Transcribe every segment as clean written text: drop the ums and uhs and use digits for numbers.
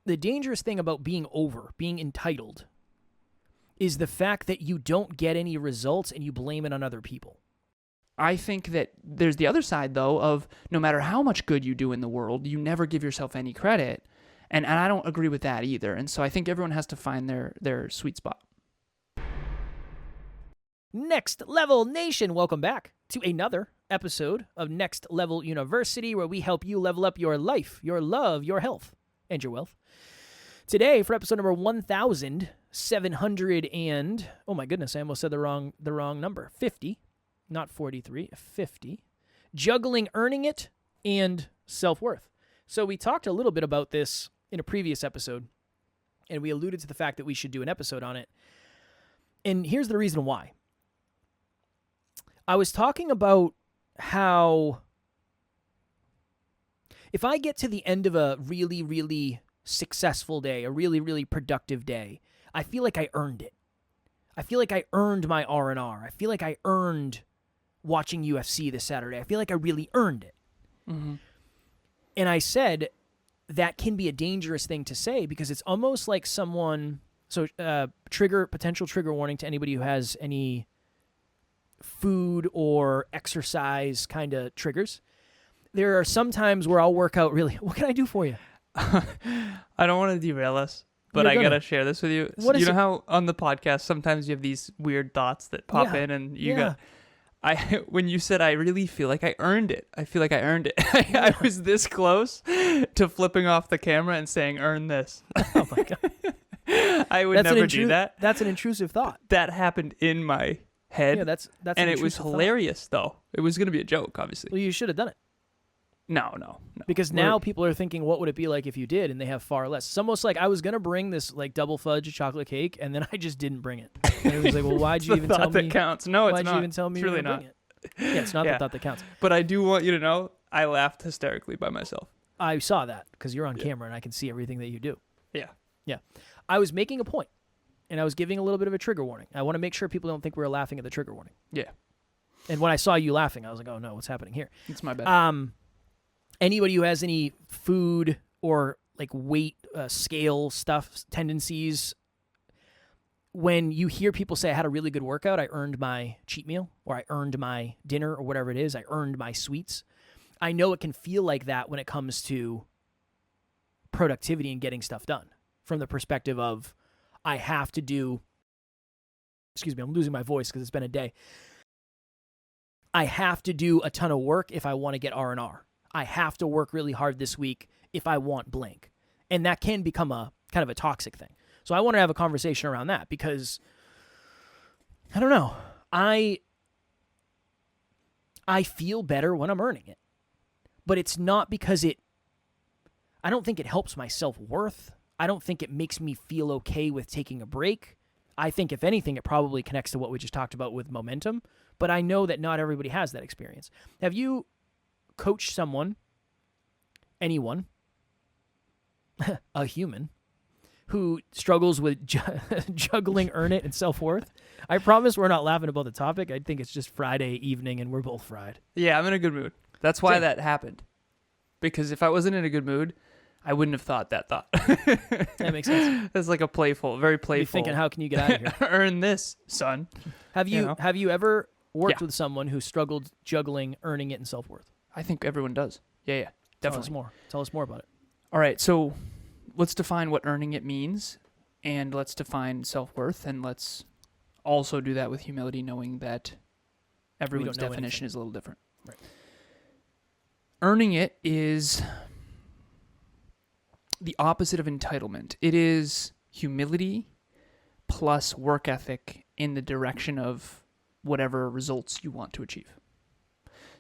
The dangerous thing about being entitled, is the fact that you don't get any results and you blame it on other people. I think that there's the other side, though, of no matter how much good you do in the world, you never give yourself any credit. And I don't agree with that either. And so I think everyone has to find their sweet spot. Next Level Nation, welcome back to another episode of Next Level University, where we help you level up your life, your love, your health, and your wealth. Today, for episode number 1,700 and, oh my goodness, I almost said the wrong number, 50, not 43, 50, juggling earning it and self-worth. So we talked a little bit about this in a previous episode, and we alluded to the fact that we should do an episode on it. And here's the reason why. I was talking about how if I get to the end of a really, really successful day, a really, really productive day, I feel like I earned it. I feel like I earned my R&R. I feel like I earned watching UFC this Saturday. I feel like I really earned it. Mm-hmm. And I said that can be a dangerous thing to say because it's almost like someone... So potential trigger warning to anybody who has any food or exercise kind of triggers. There are some times where I'll work out really... What can I do for you? I don't want to derail us, but I got to share this with you. What is it? How on the podcast, sometimes you have these weird thoughts that pop in and when you said, I really feel like I earned it. I feel like I earned it. I was this close to flipping off the camera and saying, earn this. Oh my God. I would never do that. That's an intrusive thought. That happened in my head. Yeah, that's and it was hilarious, though. It was going to be a joke, obviously. Well, you should have done it. No. Because now people are thinking, what would it be like if you did? And they have far less. It's almost like I was going to bring this like double fudge chocolate cake, and then I just didn't bring it. And it was like, well, why'd you even tell me? That counts. No, it's not. Why'd you even tell me it's really you were not. Bring it? Yeah, it's not the thought that counts. But I do want you to know, I laughed hysterically by myself. I saw that because you're on camera, and I can see everything that you do. Yeah. I was making a point, and I was giving a little bit of a trigger warning. I want to make sure people don't think we were laughing at the trigger warning. Yeah. And when I saw you laughing, I was like, oh, no, what's happening here? It's my bad. Anybody who has any food or like weight scale stuff, tendencies, when you hear people say I had a really good workout, I earned my cheat meal, or I earned my dinner, or whatever it is, I earned my sweets. I know it can feel like that when it comes to productivity and getting stuff done. From the perspective of, I have to do, excuse me, I'm losing my voice because it's been a day. I have to do a ton of work if I want to get R&R. I have to work really hard this week if I want blank. And that can become a kind of a toxic thing. So I want to have a conversation around that because, I don't know, I feel better when I'm earning it. But it's not because I don't think it helps my self-worth. I don't think it makes me feel okay with taking a break. I think, if anything, it probably connects to what we just talked about with momentum. But I know that not everybody has that experience. Have you coached someone, anyone, a human, who struggles with juggling, earn it, and self-worth? I promise we're not laughing about the topic. I think it's just Friday evening, and we're both fried. Yeah, I'm in a good mood. That's why that happened. Because if I wasn't in a good mood, I wouldn't have thought that thought. That makes sense. It's like a very playful. You're thinking, how can you get out of here? Earn this, son. Have you ever worked with someone who struggled juggling, earning it, and self-worth? I think everyone does. Yeah, definitely. Tell us more about it. All right, so let's define what earning it means, and let's define self-worth, and let's also do that with humility, knowing that everyone's definition is a little different. Right. Earning it is the opposite of entitlement. It is humility plus work ethic in the direction of whatever results you want to achieve.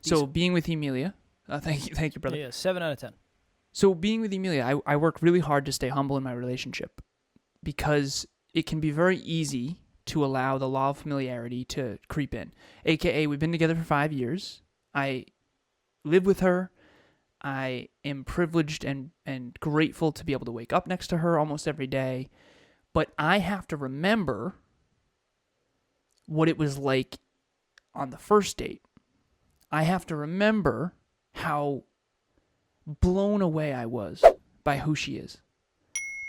So being with Emilia, thank you, brother. Yeah, 7 out of 10. So being with Emilia, I work really hard to stay humble in my relationship because it can be very easy to allow the law of familiarity to creep in. AKA, we've been together for 5 years. I live with her. I am privileged and grateful to be able to wake up next to her almost every day. But I have to remember what it was like on the first date. I have to remember how blown away I was by who she is.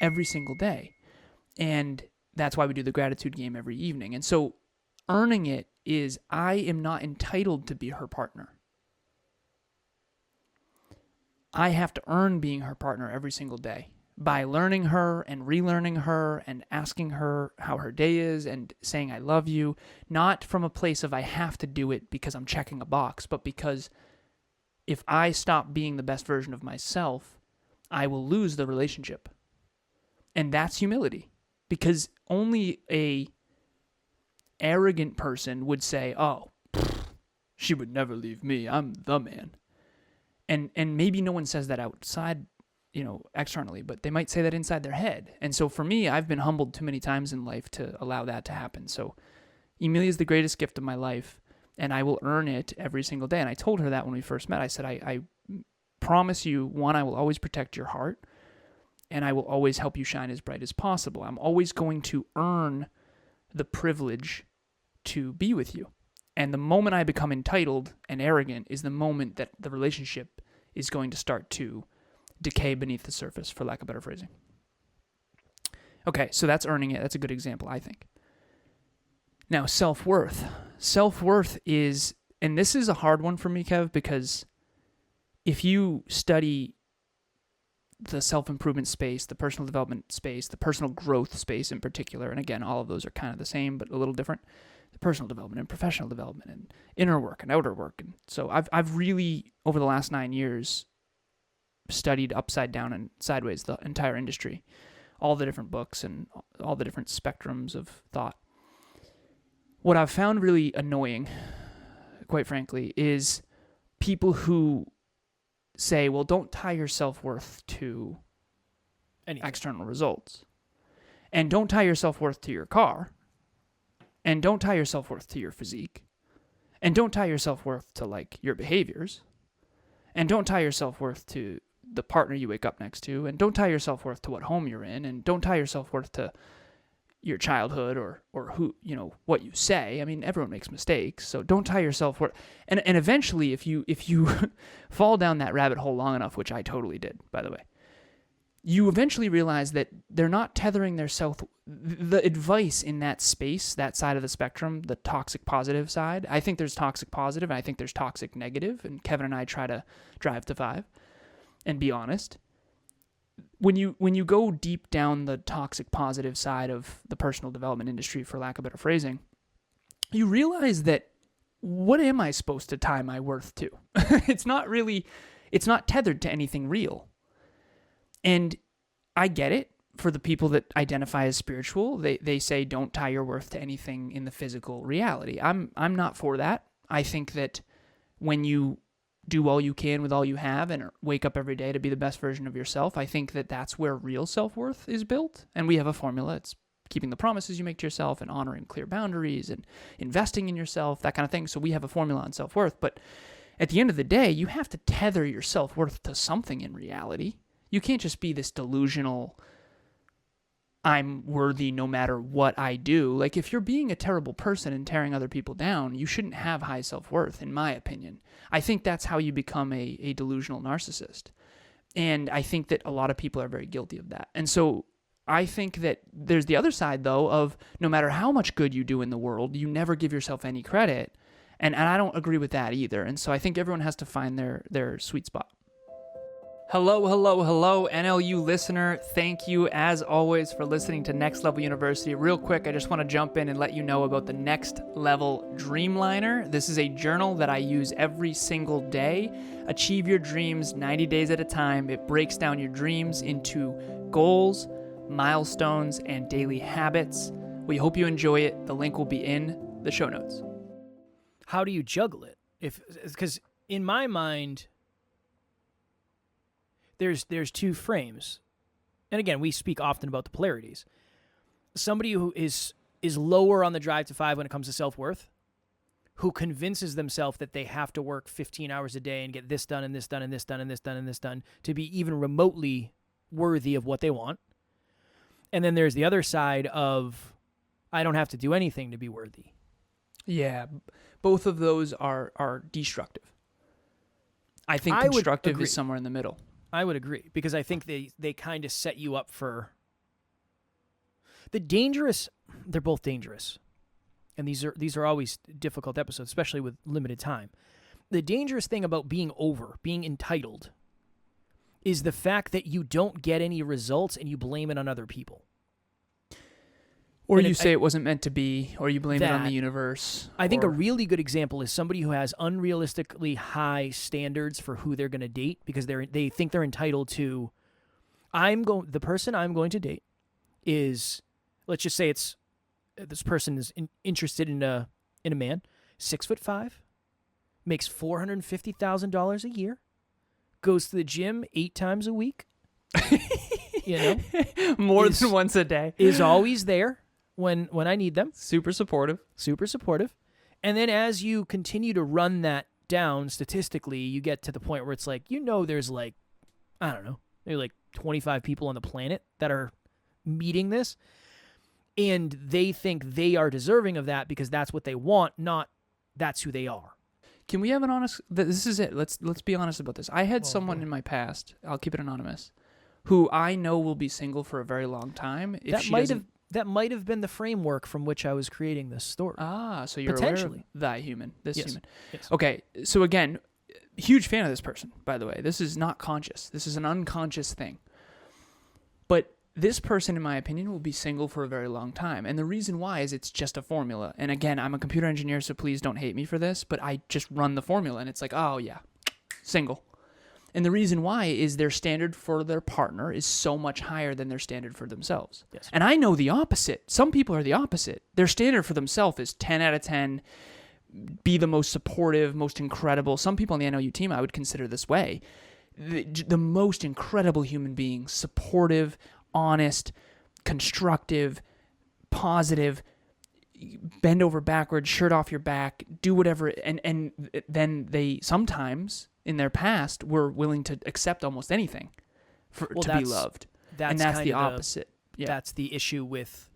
every single day. And that's why we do the gratitude game every evening. And so earning it is I am not entitled to be her partner. I have to earn being her partner every single day by learning her and relearning her and asking her how her day is and saying I love you, not from a place of I have to do it because I'm checking a box, but because if I stop being the best version of myself, I will lose the relationship. And that's humility, because only a arrogant person would say, oh, she would never leave me. I'm the man. And maybe no one says that outside, externally, but they might say that inside their head. And so for me, I've been humbled too many times in life to allow that to happen. So Emilia is the greatest gift of my life, and I will earn it every single day. And I told her that when we first met. I said, I promise you, one, I will always protect your heart, and I will always help you shine as bright as possible. I'm always going to earn the privilege to be with you. And the moment I become entitled and arrogant is the moment that the relationship is going to start to decay beneath the surface, for lack of better phrasing. Okay, so that's earning it. That's a good example, I think. Now, self-worth. Self-worth is, and this is a hard one for me, Kev, because if you study the self-improvement space, the personal development space, the personal growth space in particular, and again, all of those are kind of the same, but a little different. The personal development and professional development and inner work and outer work. And so I've really, over the last 9 years, studied upside down and sideways the entire industry, all the different books and all the different spectrums of thought. What I've found really annoying, quite frankly, is people who say, well, don't tie your self-worth to external results. And don't tie your self-worth to your car. And don't tie your self-worth to your physique. And don't tie your self-worth to, your behaviors. And don't tie your self-worth to the partner you wake up next to. And don't tie your self-worth to what home you're in. And don't tie your self-worth to your childhood or who, what you say. I mean, everyone makes mistakes, so don't tie your self-worth. And eventually, if you fall down that rabbit hole long enough, which I totally did, by the way, you eventually realize that they're not tethering their the advice in that space, that side of the spectrum, the toxic positive side. I think there's toxic positive, and I think there's toxic negative, and Kevin and I try to drive to 5 and be honest. When you go deep down the toxic positive side of the personal development industry, for lack of better phrasing, you realize that what am I supposed to tie my worth to? It's not tethered to anything real. And I get it. For the people that identify as spiritual, they say don't tie your worth to anything in the physical reality. I'm not for that. I think that when you do all you can with all you have and wake up every day to be the best version of yourself, I think that that's where real self-worth is built. And we have a formula. It's keeping the promises you make to yourself and honoring clear boundaries and investing in yourself, that kind of thing. So we have a formula on self-worth. But at the end of the day, you have to tether your self-worth to something in reality. You can't just be this delusional, I'm worthy no matter what I do. If you're being a terrible person and tearing other people down, you shouldn't have high self-worth, in my opinion. I think that's how you become a delusional narcissist. And I think that a lot of people are very guilty of that. And so I think that there's the other side, though, of no matter how much good you do in the world, you never give yourself any credit. And I don't agree with that either. And so I think everyone has to find their sweet spot. Hello, NLU listener. Thank you, as always, for listening to Next Level University. Real quick, I just want to jump in and let you know about the Next Level Dreamliner. This is a journal that I use every single day. Achieve your dreams 90 days at a time. It breaks down your dreams into goals, milestones, and daily habits. We hope you enjoy it. The link will be in the show notes. How do you juggle it? Because in my mind, there's two frames. And again, we speak often about the polarities. Somebody who is lower on the drive to 5 when it comes to self-worth, who convinces themselves that they have to work 15 hours a day and get this done and this done and this done and this done and this done to be even remotely worthy of what they want. And then there's the other side of, I don't have to do anything to be worthy. Yeah, both of those are destructive. I think constructive is somewhere in the middle. I would agree, because I think they kind of set you up for They're both dangerous. And these are always difficult episodes, especially with limited time. The dangerous thing about being entitled, is the fact that you don't get any results and you blame it on other people. Or you say it wasn't meant to be, or you blame it on the universe. I think a really good example is somebody who has unrealistically high standards for who they're going to date because they think they're entitled to. The person I'm going to date is, let's just say this person is interested in a man, 6'5", makes $450,000 a year, goes to the gym 8 times a week, more than once a day, is always there when I need them. Super supportive. And then as you continue to run that down statistically, you get to the point where it's like, there's like, I don't know, maybe like 25 people on the planet that are meeting this. And they think they are deserving of that because that's what they want, not that's who they are. Can we have an honest... This is it. Let's be honest about this. I had someone in my past, I'll keep it anonymous, who I know will be single for a very long time. That might have been the framework from which I was creating this story. So you're aware of this human. Yes. Okay, so again, huge fan of this person, by the way. This is not conscious. This is an unconscious thing. But this person, in my opinion, will be single for a very long time. And the reason why is it's just a formula. And again, I'm a computer engineer, so please don't hate me for this, but I just run the formula, and it's like, oh yeah, single. And the reason why is their standard for their partner is so much higher than their standard for themselves. Yes. And I know the opposite. Some people are the opposite. Their standard for themselves is 10 out of 10, be the most supportive, most incredible. Some people on the NLU team I would consider this way. The most incredible human being, supportive, honest, constructive, positive, bend over backwards, shirt off your back, do whatever. And then they sometimes... in their past, were willing to accept almost anything to be loved. And that's the opposite. That's the issue with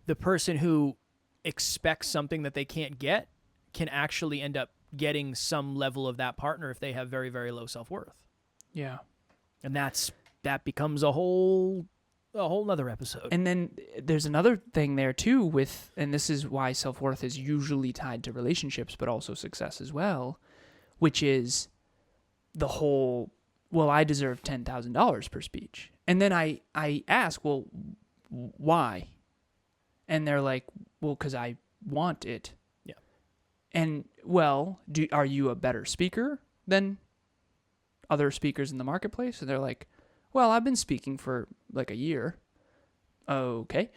the person who expects something that they can't get can actually end up getting some level of that partner if they have very, very low self-worth. Yeah. And that becomes a whole nother episode. And then there's another thing there too and this is why self-worth is usually tied to relationships, but also success as well, which is the whole, well, I deserve $10,000 per speech. And then I ask, well, why? And they're like, well, because I want it. Yeah. And, well, are you a better speaker than other speakers in the marketplace? And they're like, well, I've been speaking for like a year. Okay.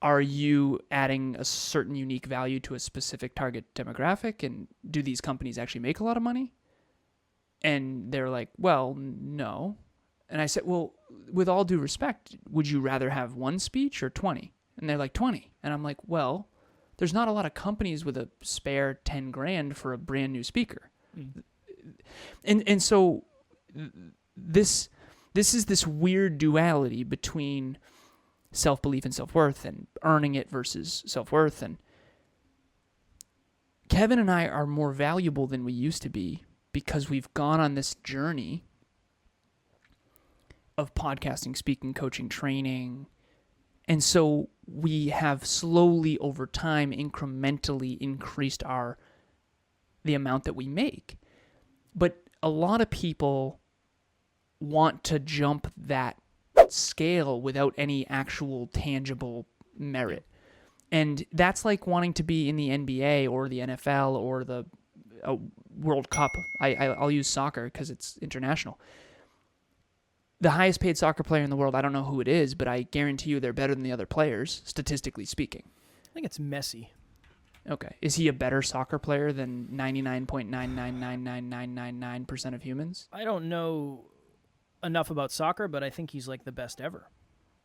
Are you adding a certain unique value to a specific target demographic? And do these companies actually make a lot of money? And they're like, well, no. And I said, well, with all due respect, would you rather have one speech or 20? And they're like, 20. And I'm like, well, there's not a lot of companies with a spare 10 grand for a brand new speaker. Mm. And so this is this weird duality between self-belief and self-worth and earning it versus self-worth. And Kevin and I are more valuable than we used to be because we've gone on this journey of podcasting, speaking, coaching, training. And so we have slowly over time incrementally increased the amount that we make. But a lot of people want to jump that scale without any actual tangible merit. And that's like wanting to be in the NBA or the NFL or the World Cup. I'll use soccer because it's international. The highest paid soccer player in the world, I don't know who it is, but I guarantee you they're better than the other players, statistically speaking. I think it's Messi. Okay. Is he a better soccer player than 99.9999999% of humans? I don't know enough about soccer, but I think he's like the best ever.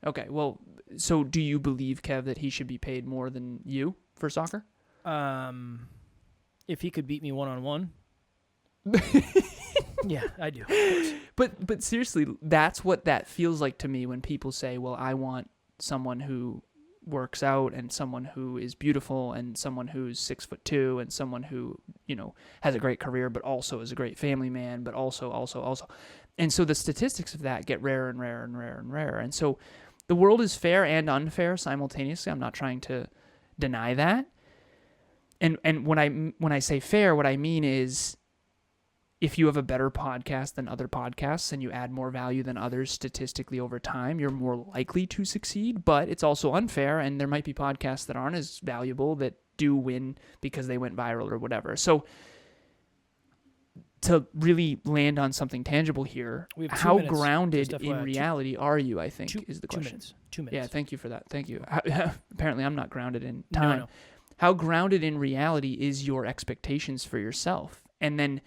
Okay, well, so do you believe, Kev, that he should be paid more than you for soccer? If he could beat me one-on-one. Yeah, I do. But seriously, that's what that feels like to me when people say, well, I want someone who works out and someone who is beautiful and someone who's 6'2" and someone who, has a great career but also is a great family man, but also. And so the statistics of that get rarer and rarer and rarer and rarer. And so The world is fair and unfair simultaneously. I'm not trying to deny that. And when I say fair, what I mean is if you have a better podcast than other podcasts and you add more value than others statistically over time, you're more likely to succeed. But it's also unfair, and there might be podcasts that aren't as valuable that do win because they went viral or whatever. So to really land on something tangible here, how grounded in reality are you, I think, is the question. 2 minutes. Yeah, thank you for that. Thank you. Apparently, I'm not grounded in time. No. How grounded in reality is your expectations for yourself? And then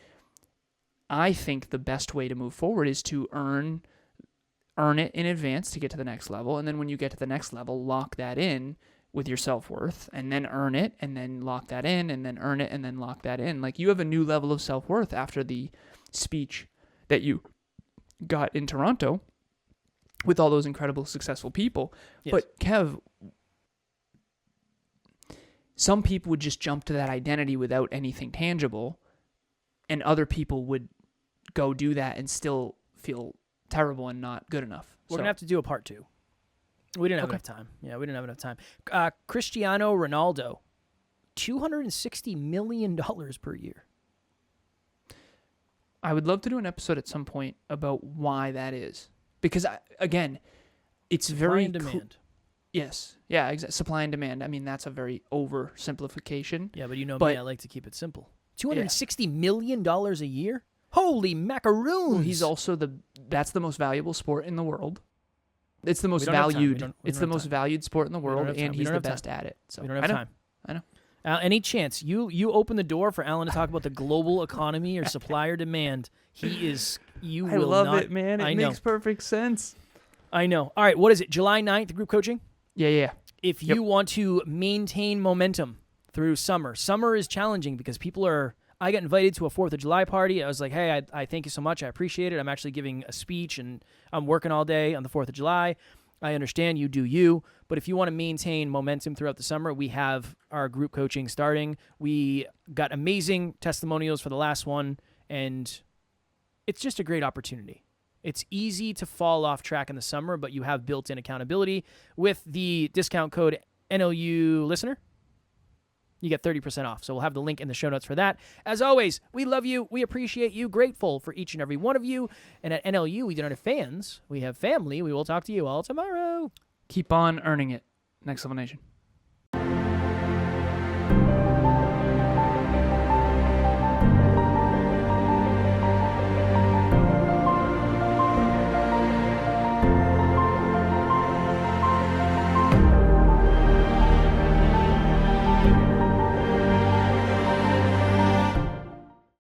I think the best way to move forward is to earn it in advance to get to the next level. And then when you get to the next level, lock that in with your self-worth, and then earn it, and then lock that in, and then earn it, and then lock that in. Like, you have a new level of self-worth after the speech that you got in Toronto with all those incredible, successful people. Yes. But, Kev, some people would just jump to that identity without anything tangible, and other people would go do that and still feel terrible and not good enough. We're going to have to do a part 2. We didn't have enough time. Yeah, we didn't have enough time. Cristiano Ronaldo, $260 million per year. I would love to do an episode at some point about why that is. Because, again, it's very... Supply and demand. Yes. Yeah, exactly. Supply and demand. I mean, that's a very oversimplification. Yeah, but me, I like to keep it simple. $260 million a year? Holy macaroons! Well, he's also that's the most valuable sport in the world. It's the most valued. It's the most valued sport in the world, and he's the best at it. So we don't have time. I know. Any chance you open the door for Alan to talk about the global economy or supply or demand? He is. You I will love not. It, man. It makes perfect sense. I know. All right. What is it? July 9th, group coaching. Yeah. If you want to maintain momentum through summer is challenging because people are. I got invited to a 4th of July party. I was like, hey, I thank you so much. I appreciate it. I'm actually giving a speech, and I'm working all day on the 4th of July. I understand you do you, but if you want to maintain momentum throughout the summer, we have our group coaching starting. We got amazing testimonials for the last one, and it's just a great opportunity. It's easy to fall off track in the summer, but you have built-in accountability. With the discount code NLU listener, you get 30% off. So we'll have the link in the show notes for that. As always, we love you. We appreciate you. Grateful for each and every one of you. And at NLU, we don't have fans. We have family. We will talk to you all tomorrow. Keep on earning it. Next Level Nation.